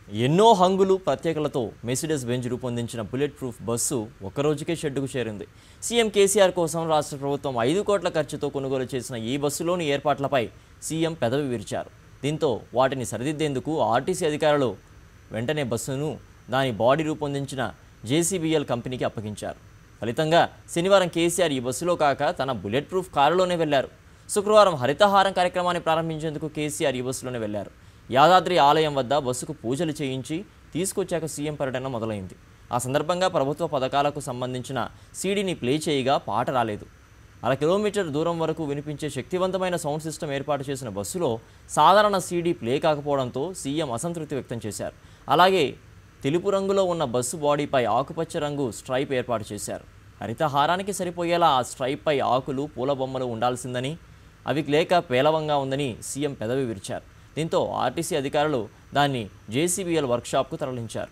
ఎన్నో హంగులు ప్రత్యేకలతో Mercedes Benz రూపొందించిన బుల్లెట్ ప్రూఫ్ బస్సు ఒక్కరోజుకే షెడ్డుకు చేరింది. సీఎం కేసీఆర్ కోసం రాష్ట్ర ప్రభుత్వం 5 కోట్ల ఖర్చుతో కొనుగోలు చేసిన ఈ బస్సులోని ఏర్పాట్లపై సీఎం పెదవి విరిచారు. దీంతో వాటిని సరిదిద్దేందుకు ఆర్టీసీ అధికారులు వెంటనే బస్సును దాని బాడీ రూపొందించిన జేసీబీఎల్ కంపెనీకి అప్పగించారు. ఫలితంగా శనివారం కేసీఆర్ ఈ బస్సులో కాక తన బుల్లెట్ ప్రూఫ్ కారులోనే వెళ్లారు. శుక్రవారం హరితహారం కార్యక్రమాన్ని ప్రారంభించేందుకు కేసీఆర్ ఈ బస్సులోనే వెళ్లారు. యాదాద్రి ఆలయం వద్ద బస్సుకు పూజలు చేయించి తీసుకొచ్చాక సీఎం పర్యటన మొదలైంది. ఆ సందర్భంగా ప్రభుత్వ పథకాలకు సంబంధించిన సీడీని ప్లే చేయగా పాట రాలేదు. 1/2 కిలోమీటర్ దూరం వరకు వినిపించే శక్తివంతమైన సౌండ్ సిస్టమ్ ఏర్పాటు చేసిన బస్సులో సాధారణ సీడీ ప్లే కాకపోవడంతో సీఎం అసంతృప్తి వ్యక్తం చేశారు. అలాగే తెలుపు రంగులో ఉన్న బస్సు బాడీపై ఆకుపచ్చ రంగు స్ట్రైప్ ఏర్పాటు చేశారు. హరితహారానికి సరిపోయేలా ఆ స్ట్రైప్పై ఆకులు, పూల బొమ్మలు ఉండాల్సిందని, అవి లేక పేలవంగా ఉందని సీఎం పెదవి విరిచారు. దీంతో ఆర్టీసీ అధికారులు దాన్ని జేసీబీఎల్ వర్క్షాప్కు తరలించారు.